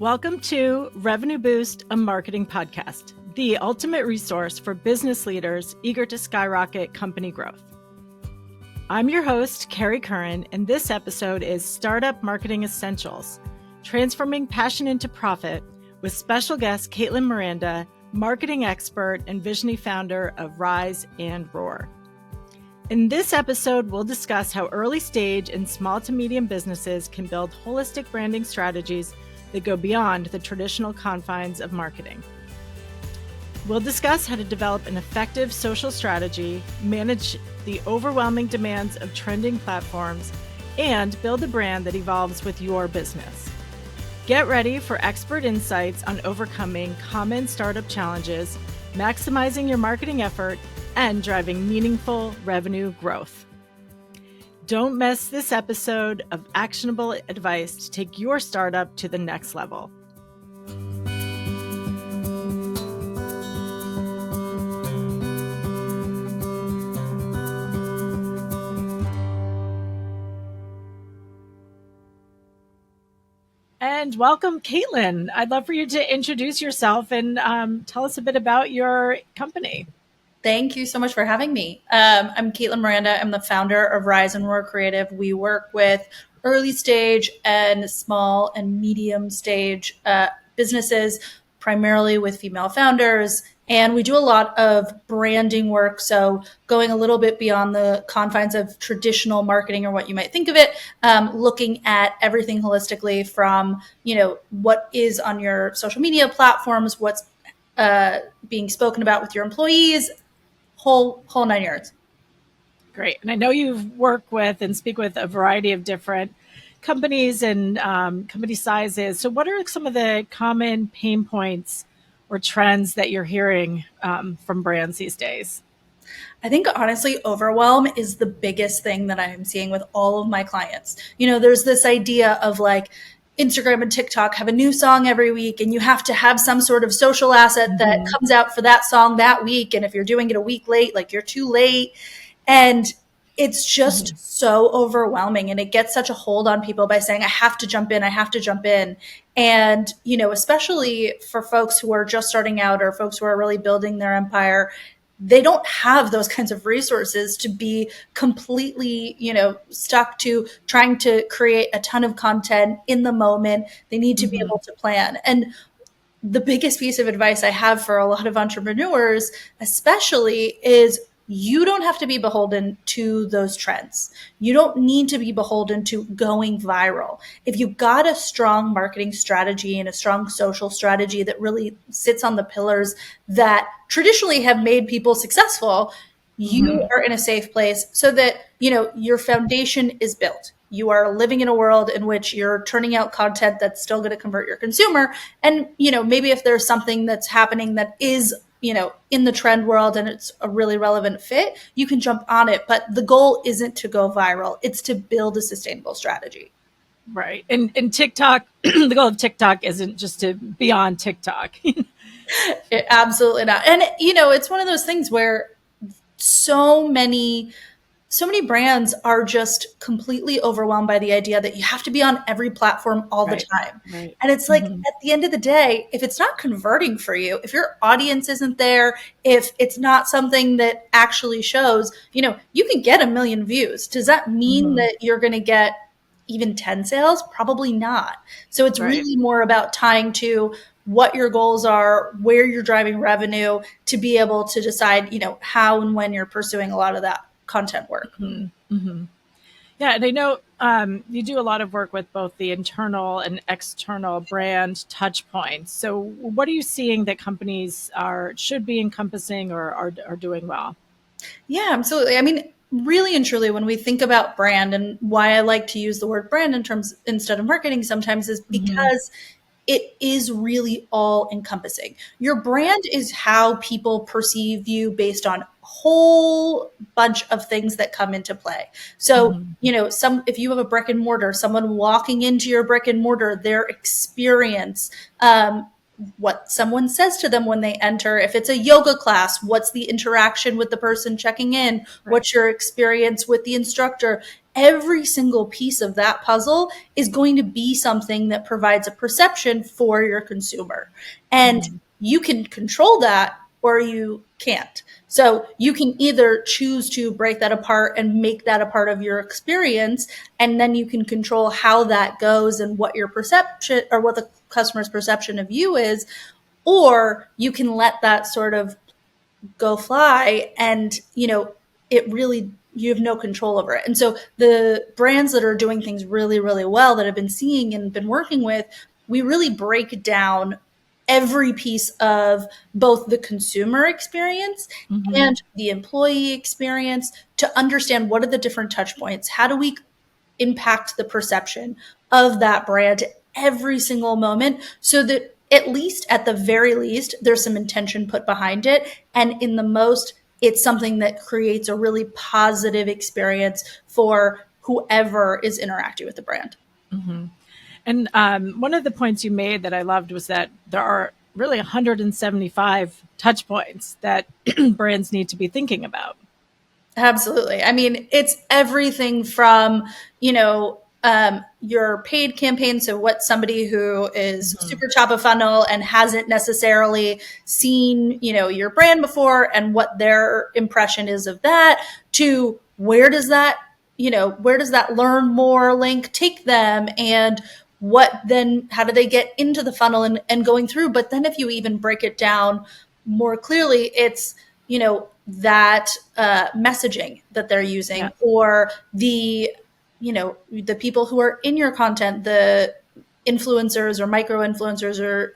Welcome to Revenue Boost, a marketing podcast, the ultimate resource for business leaders eager to skyrocket company growth. I'm your host, Kerry Curran, and this episode is Startup Marketing Essentials, Transforming Passion into Profit, with special guest Caitlin Miranda, marketing expert and Visionary founder of Rise and Roar. In this episode, we'll discuss how early stage and small to medium businesses can build holistic branding strategies that go beyond the traditional confines of marketing. We'll discuss how to develop an effective social strategy, manage the overwhelming demands of trending platforms, and build a brand that evolves with your business. Get ready for expert insights on overcoming common startup challenges, maximizing your marketing effort, and driving meaningful revenue growth. Don't miss this episode of actionable advice to take your startup to the next level. And welcome, Caitlin. I'd love for you to introduce yourself and tell us a bit about your company. Thank you so much for having me. I'm Caitlin Miranda. I'm the founder of Rise and Roar Creative. We work with early stage and small and medium stage businesses, primarily with female founders. And we do a lot of branding work. So going a little bit beyond the confines of traditional marketing or what you might think of it, looking at everything holistically from, what is on your social media platforms, what's being spoken about with your employees, whole 9 yards. Great. And I know you work with and speak with a variety of different companies and company sizes. So what are some of the common pain points or trends that you're hearing from brands these days? I think honestly, overwhelm is the biggest thing that I'm seeing with all of my clients. There's this idea of like Instagram and TikTok have a new song every week, and you have to have some sort of social asset that comes out for that song that week. And if you're doing it a week late, like you're too late. And it's just so overwhelming, and it gets such a hold on people by saying, I have to jump in. And, especially for folks who are just starting out or folks who are really building their empire, they don't have those kinds of resources to be completely, stuck to trying to create a ton of content in the moment. They need to be able to plan. And the biggest piece of advice I have for a lot of entrepreneurs, especially, is you don't have to be beholden to those trends. You don't need to be beholden to going viral. If you've got a strong marketing strategy and a strong social strategy that really sits on the pillars that traditionally have made people successful, you are in a safe place so that, your foundation is built. You are living in a world in which you're turning out content that's still going to convert your consumer. And, maybe if there's something that's happening that is in the trend world and it's a really relevant fit, you can jump on it. But the goal isn't to go viral. It's to build a sustainable strategy. Right. And TikTok, the goal of TikTok isn't just to be on TikTok. Absolutely not. And, it's one of those things where so many brands are just completely overwhelmed by the idea that you have to be on every platform all the time. Right. And it's like, at the end of the day, if it's not converting for you, if your audience isn't there, if it's not something that actually shows, you can get 1 million views. Does that mean that you're going to get even 10 sales? Probably not. So it's really more about tying to what your goals are, where you're driving revenue, to be able to decide, how and when you're pursuing a lot of that content work. Yeah, and I know you do a lot of work with both the internal and external brand touch points. So what are you seeing that companies should be encompassing or are doing well? Yeah, absolutely. I mean, really and truly, when we think about brand, and why I like to use the word brand instead of marketing sometimes, is because it is really all encompassing. Your brand is how people perceive you based on a whole bunch of things that come into play. So, if you have a brick and mortar, someone walking into your brick and mortar, their experience, what someone says to them when they enter. If it's a yoga class, what's the interaction with the person checking in? What's your experience with the instructor? every single piece of that puzzle is going to be something that provides a perception for your consumer. And you can control that or you can't. So you can either choose to break that apart and make that a part of your experience, and then you can control how that goes and what your perception or what the customer's perception of you is, or you can let that sort of go fly and, it really, you have no control over it. And so the brands that are doing things really, really well that I've been seeing and been working with, we really break down every piece of both the consumer experience and the employee experience to understand what are the different touch points. How do we impact the perception of that brand every single moment so that at least at the very least, there's some intention put behind it. And in the most, it's something that creates a really positive experience for whoever is interacting with the brand. And one of the points you made that I loved was that there are really 175 touch points that brands need to be thinking about. Absolutely. I mean, it's everything from, your paid campaign. So what somebody who is super top of funnel and hasn't necessarily seen, your brand before and what their impression is of that, to where does that learn more link take them, and how do they get into the funnel and going through? But then if you even break it down more clearly, it's, that messaging that they're using, or the people who are in your content, the influencers or micro influencers, or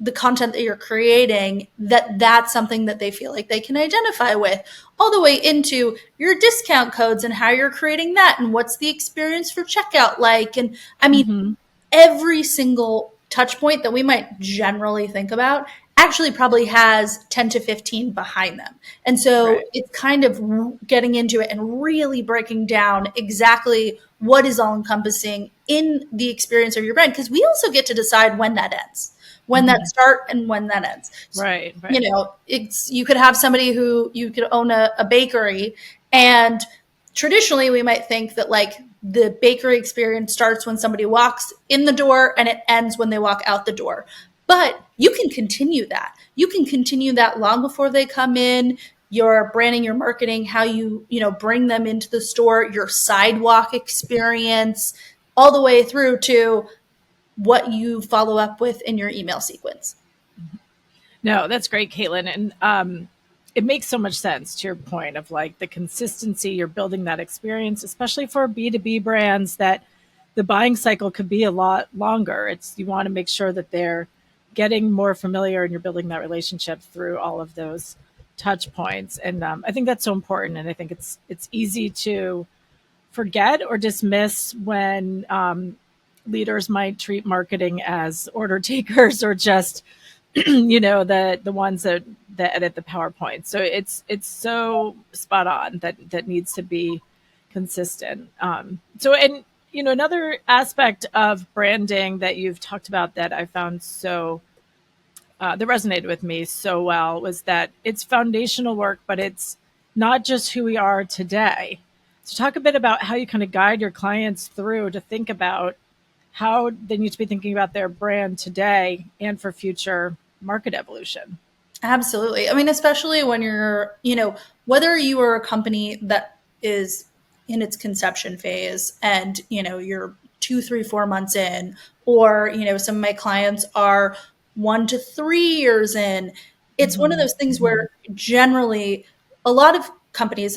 the content that you're creating, that's something that they feel like they can identify with, all the way into your discount codes and how you're creating that and what's the experience for checkout like. And I mean, every single touch point that we might generally think about actually probably has 10 to 15 behind them. And so it's kind of getting into it and really breaking down exactly what is all encompassing in the experience of your brand. Because we also get to decide when that ends, when that start and when that ends. Right. You could have somebody who, you could own a bakery, and traditionally we might think that like the bakery experience starts when somebody walks in the door and it ends when they walk out the door. But you can continue that. You can continue that long before they come in. Your branding, your marketing, how you bring them into the store, your sidewalk experience, all the way through to what you follow up with in your email sequence. No, that's great, Caitlin. And it makes so much sense to your point of like the consistency, you're building that experience, especially for B2B brands, that the buying cycle could be a lot longer. You want to make sure that they're getting more familiar and you're building that relationship through all of those touch points. And I think that's so important. And I think it's easy to forget or dismiss when leaders might treat marketing as order takers or just the ones that edit the PowerPoint. So it's so spot on that needs to be consistent. Another aspect of branding that you've talked about that I found that resonated with me so well was that it's foundational work, but it's not just who we are today. So talk a bit about how you kind of guide your clients through to think about how they need to be thinking about their brand today and for future market evolution. Absolutely. I mean, especially when you're, whether you are a company that is in its conception phase and, you're 2, 3, 4 months in, or, some of my clients are 1 to 3 years in. It's one of those things where generally a lot of companies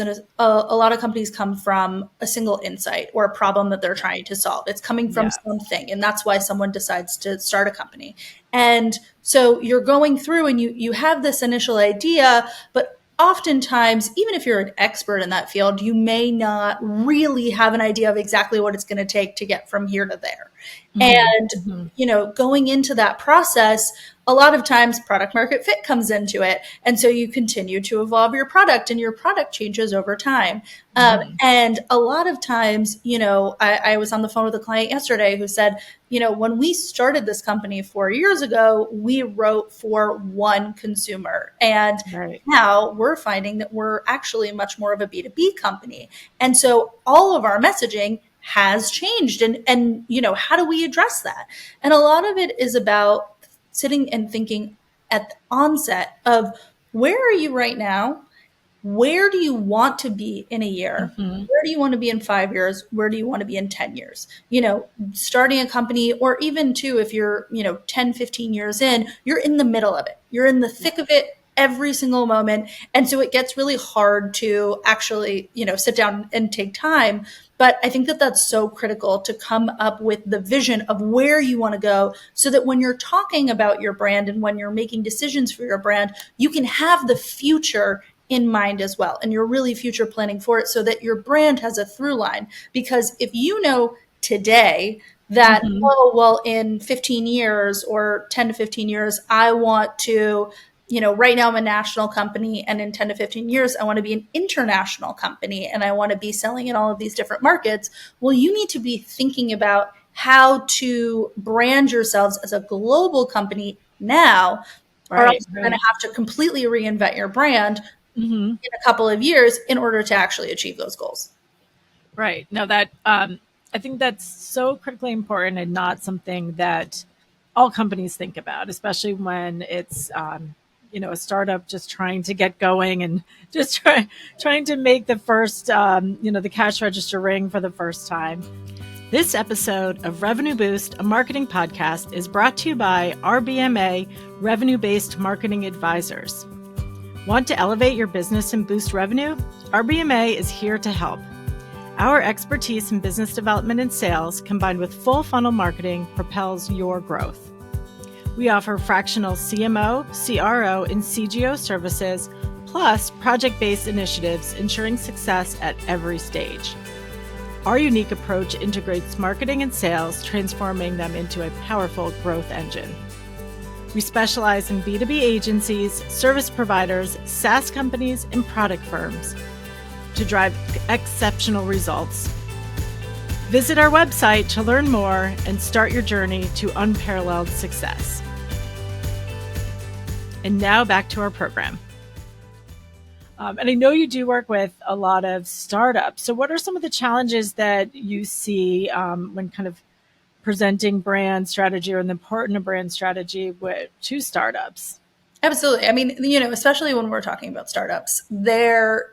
come from a single insight or a problem that they're trying to solve. It's coming from something, and that's why someone decides to start a company. And so you're going through and you have this initial idea, but oftentimes, even if you're an expert in that field, you may not really have an idea of exactly what it's going to take to get from here to there. And, going into that process, a lot of times product market fit comes into it. And so you continue to evolve your product and your product changes over time. And a lot of times, I was on the phone with a client yesterday who said, when we started this company 4 years ago, we wrote for one consumer. And Right. now we're finding that we're actually much more of a B2B company. And so all of our messaging has changed. And how do we address that? And a lot of it is about sitting and thinking at the onset of, where are you right now? Where do you want to be in a year? Mm-hmm. Where do you want to be in 5 years? Where do you want to be in 10 years? Starting a company, or even too, if you're, 10, 15 years in, you're in the middle of it. You're in the thick of it every single moment. And so it gets really hard to actually, sit down and take time. But I think that that's so critical, to come up with the vision of where you want to go, so that when you're talking about your brand and when you're making decisions for your brand, you can have the future in mind as well. And you're really future planning for it, so that your brand has a through line. Because if you know today that, Mm-hmm. oh, well, in 15 years or 10 to 15 years, I want to, right now I'm a national company, and in 10 to 15 years, I want to be an international company, and I want to be selling in all of these different markets. Well, you need to be thinking about how to brand yourselves as a global company now, or Right. else you're going Right. to have to completely reinvent your brand Mm-hmm. in a couple of years in order to actually achieve those goals. Right. No, that I think that's so critically important, and not something that all companies think about, especially when it's a startup just trying to get going and just trying to make the first the cash register ring for the first time. This episode of Revenue Boost, a marketing podcast, is brought to you by RBMA, Revenue Based Marketing Advisors. Want to elevate your business and boost revenue? RBMA is here to help. Our expertise in business development and sales, combined with full funnel marketing, propels your growth. We offer fractional CMO, CRO, and CGO services, plus project-based initiatives, ensuring success at every stage. Our unique approach integrates marketing and sales, transforming them into a powerful growth engine. We specialize in B2B agencies, service providers, SaaS companies, and product firms to drive exceptional results. Visit our website to learn more and start your journey to unparalleled success. And now back to our program. And I know you do work with a lot of startups. So what are some of the challenges that you see when kind of presenting brand strategy, or the important of brand strategy to startups? Absolutely. I mean, especially when we're talking about startups, they're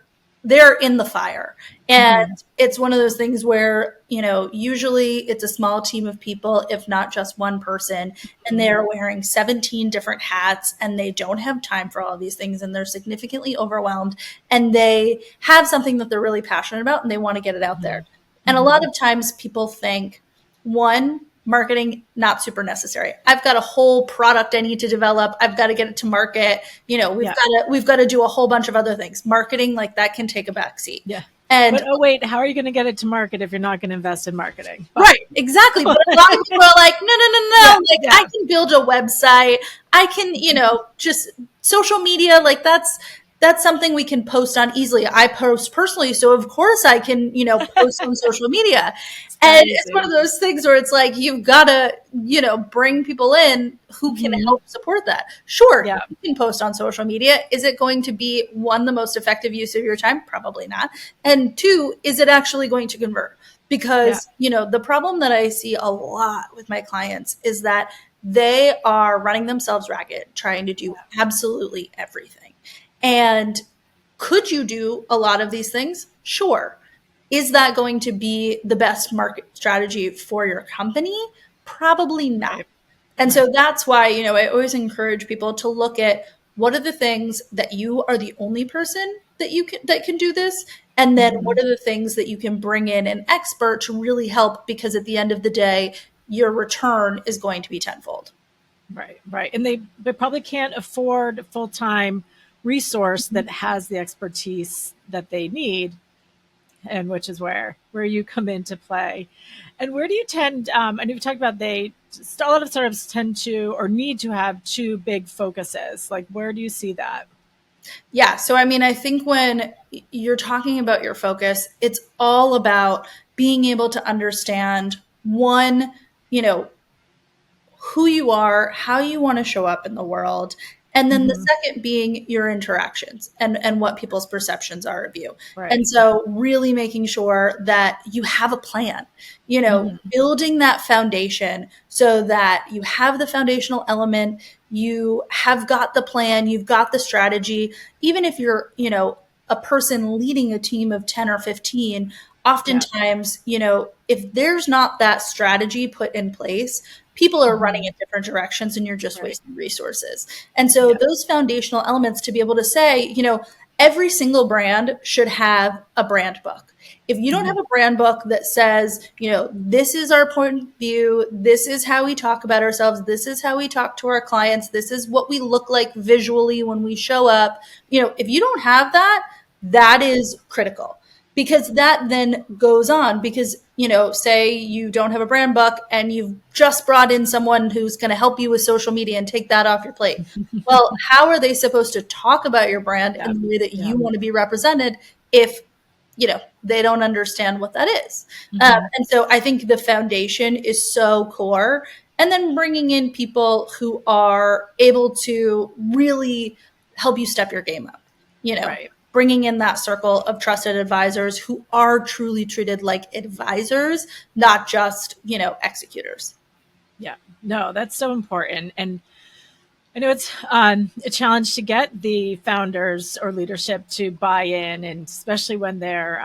in the fire. And it's one of those things where, usually it's a small team of people, if not just one person, and they're wearing 17 different hats, and they don't have time for all of these things, and they're significantly overwhelmed, and they have something that they're really passionate about, and they want to get it out there. And a lot of times people think, one, marketing, not super necessary. I've got a whole product I need to develop. I've got to get it to market. We've got to do a whole bunch of other things. Marketing, like, that can take a backseat. Yeah. And But wait, how are you going to get it to market if you're not going to invest in marketing? right, exactly. But a lot of people are like, no. I can build a website. I can, just social media. Like, that's something we can post on easily. I post personally, so of course I can, post on social media. And it's one of those things where it's like, you've got to, bring people in who can help support that. Sure, you can post on social media. Is it going to be, one, the most effective use of your time? Probably not. And two, is it actually going to convert? Because, the problem that I see a lot with my clients is that they are running themselves ragged, trying to do absolutely everything. And could you do a lot of these things? Sure. Is that going to be the best market strategy for your company? Probably not. Right. And so that's why, I always encourage people to look at, what are the things that you are the only person that can do this? And then what are the things that you can bring in an expert to really help? Because at the end of the day, your return is going to be tenfold. Right. And they probably can't afford a full-time resource that has the expertise that they need, and which is where you come into play. And where do you tend, I know you talked about a lot of startups tend to or need to have two big focuses. Like, where do you see that? Yeah. So, I mean, I think when you're talking about your focus, it's all about being able to understand one, you know, who you are, how you want to show up in the world. And then the Mm-hmm. second being your interactions and what people's perceptions are of you. And Right. so really making sure that you have a plan, Mm-hmm. building that foundation so that you have the foundational element, you have got the plan, you've got the strategy. Even if you're, a person leading a team of 10 or 15, Yeah. oftentimes, if there's not that strategy put in place, people are running Mm-hmm. in different directions and you're just Right. wasting resources. And so Yeah. those foundational elements to be able to say, every single brand should have a brand book. If you don't Mm-hmm. have a brand book that says, this is our point of view, this is how we talk about ourselves, this is how we talk to our clients, this is what we look like visually when we show up, if you don't have that, that is critical, because that then goes on, because say you don't have a brand book and you've just brought in someone who's going to help you with social media and take that off your plate. Well, how are they supposed to talk about your brand Yeah. in the way that Yeah. you want to be represented if they don't understand what that is? Mm-hmm. And so I think the foundation is so core, and then bringing in people who are able to really help you step your game up, Right. bringing in that circle of trusted advisors who are truly treated like advisors, not just, executors. Yeah. No, that's so important. And I know it's a challenge to get the founders or leadership to buy in, and especially when they're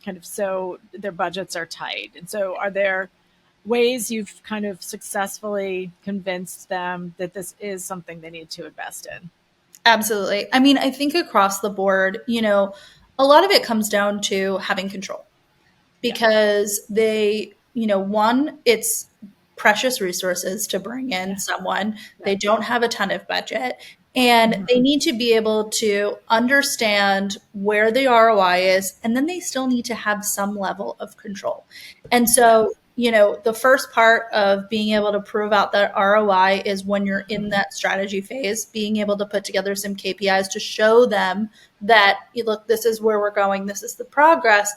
kind of so their budgets are tight. And so, are there ways you've kind of successfully convinced them that this is something they need to invest in? Absolutely. I mean, I think across the board, a lot of it comes down to having control, Yeah. because they, one, it's precious resources to bring in Yeah. someone. Yeah. They don't have a ton of budget, and they Mm-hmm. need to be able to understand where the ROI is, and then they still need to have some level of control. And Yeah. so, the first part of being able to prove out that ROI is when you're in Mm-hmm. that strategy phase, being able to put together some KPIs to show them that, look, this is where we're going, this is the progress.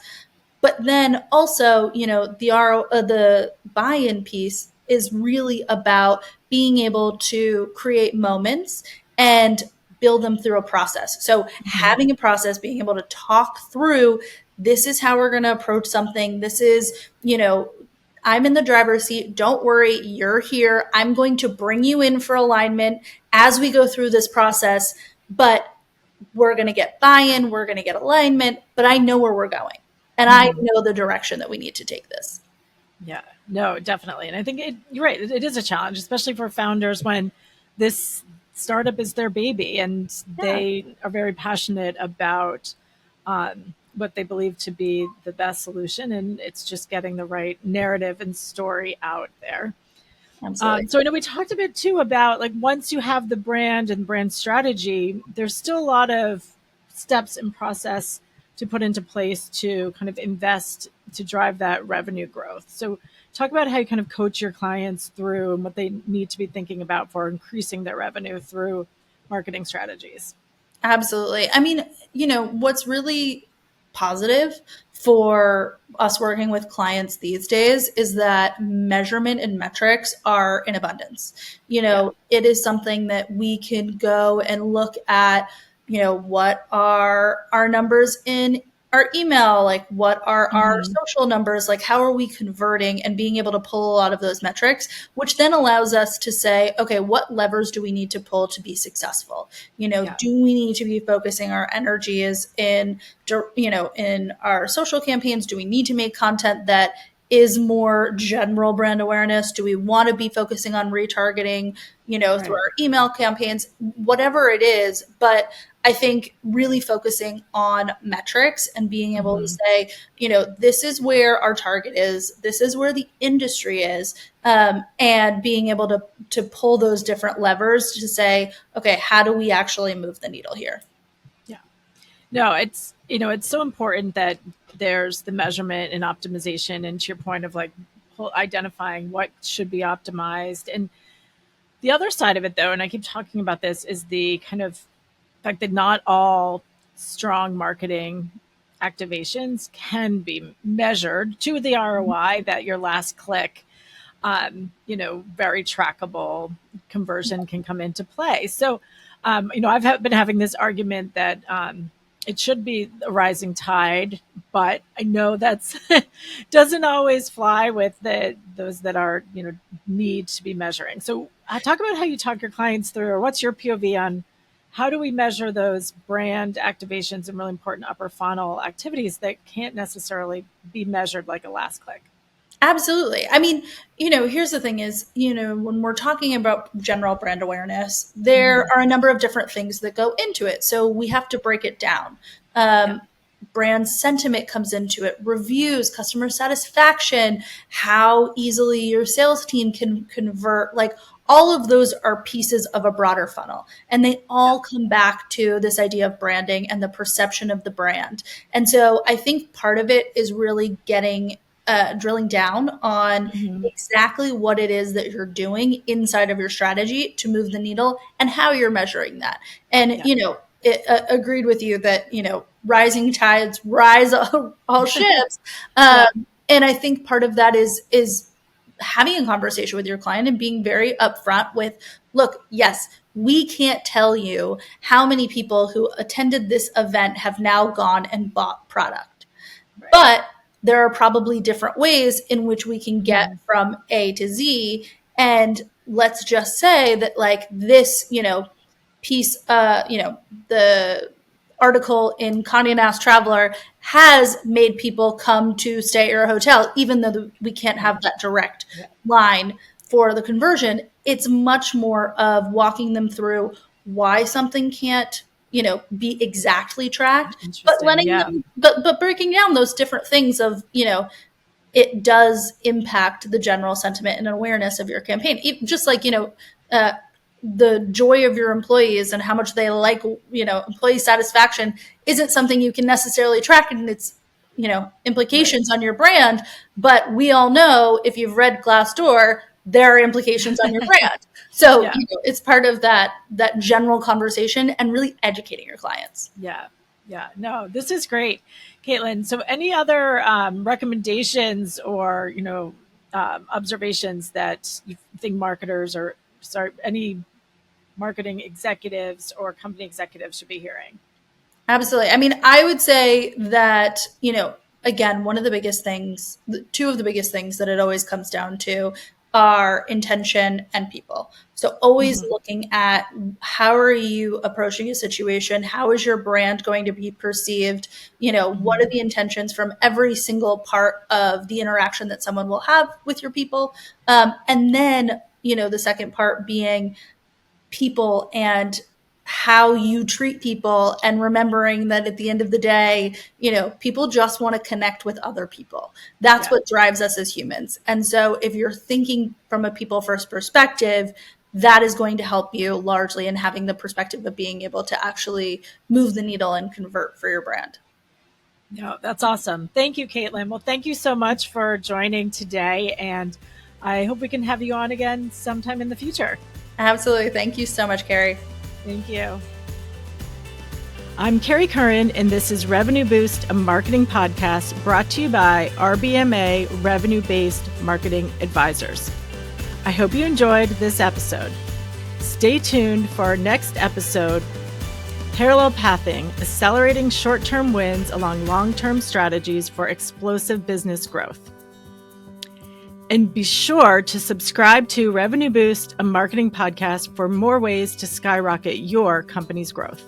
But then also, the buy-in piece is really about being able to create moments and build them through a process. So Mm-hmm. having a process, being able to talk through, this is how we're going to approach something. This is, I'm in the driver's seat. Don't worry, you're here. I'm going to bring you in for alignment as we go through this process. But we're going to get buy-in, we're going to get alignment, but I know where we're going. And I Mm-hmm. know the direction that we need to take this. Yeah, no, definitely. And I think you're right. It is a challenge, especially for founders when this startup is their baby and Yeah, they are very passionate about what they believe to be the best solution. And it's just getting the right narrative and story out there. absolutely. So I know we talked a bit too about like once you have the brand and brand strategy, there's still a lot of steps and process to put into place to kind of invest to drive that revenue growth. So talk about how you kind of coach your clients through and what they need to be thinking about for increasing their revenue through marketing strategies. Absolutely. I mean, what's really positive for us working with clients these days is that measurement and metrics are in abundance. Yeah. It is something that we can go and look at, what are our numbers in our email, like what are our Mm-hmm. social numbers, like how are we converting, and being able to pull a lot of those metrics, which then allows us to say, okay, what levers do we need to pull to be successful? Yeah. Do we need to be focusing our energies in, in our social campaigns? Do we need to make content that is more general brand awareness? Do we want to be focusing on retargeting, through Right. our email campaigns, whatever it is? But I think really focusing on metrics and being able to Mm-hmm. say, this is where our target is, this is where the industry is, and being able to pull those different levers to say, okay, how do we actually move the needle here? Yeah. No, it's so important that there's the measurement and optimization, and to your point of like identifying what should be optimized. And the other side of it, though, and I keep talking about this, is the kind of fact that not all strong marketing activations can be measured to the ROI, that your last click, very trackable conversion can come into play. So, I've been having this argument that it should be a rising tide, but I know that's doesn't always fly with those that are, need to be measuring. So, talk about how you talk your clients through, or what's your POV on how do we measure those brand activations and really important upper funnel activities that can't necessarily be measured like a last click? Absolutely. I mean, here's the thing is, when we're talking about general brand awareness, there are a number of different things that go into it. So we have to break it down. Brand sentiment comes into it, reviews, customer satisfaction, how easily your sales team can convert, like all of those are pieces of a broader funnel. And they all come back to this idea of branding and the perception of the brand. And so I think part of it is really drilling down on exactly what it is that you're doing inside of your strategy to move the needle and how you're measuring that. And, agreed with you that, rising tides rise all ships. And I think part of that is having a conversation with your client and being very upfront with, look, yes, we can't tell you how many people who attended this event have now gone and bought product. Right. But there are probably different ways in which we can get from A to Z. And let's just say that like this, piece, the article in Condé Nast Traveler has made people come to stay at your hotel, even though we can't have that direct line for the conversion. It's much more of walking them through why something can't, be exactly tracked, but letting them, but breaking down those different things of, it does impact the general sentiment and awareness of your campaign. Just like, the joy of your employees and how much they like, employee satisfaction isn't something you can necessarily track in its, implications on your brand. But we all know, if you've read Glassdoor, there are implications on your brand. So it's part of that general conversation and really educating your clients. Yeah. No, this is great, Caitlin. So any other recommendations or, observations that you think marketers or any marketing executives or company executives should be hearing? Absolutely. I mean, I would say that, again, two of the biggest things that it always comes down to are intention and people. So always looking at how are you approaching a situation? How is your brand going to be perceived? What are the intentions from every single part of the interaction that someone will have with your people? And then, the second part being people and how you treat people, and remembering that at the end of the day, people just want to connect with other people. That's what drives us as humans. And so if you're thinking from a people first perspective, that is going to help you largely in having the perspective of being able to actually move the needle and convert for your brand. No, that's awesome. Thank you, Caitlin. Well, thank you so much for joining today. And I hope we can have you on again sometime in the future. Absolutely. Thank you so much, Kerry. Thank you. I'm Kerry Curran, and this is Revenue Boost, a marketing podcast brought to you by RBMA Revenue-Based Marketing Advisors. I hope you enjoyed this episode. Stay tuned for our next episode, Parallel Pathing, Accelerating Short-Term Wins Along Long-Term Strategies for Explosive Business Growth. And be sure to subscribe to Revenue Boost, a marketing podcast, for more ways to skyrocket your company's growth.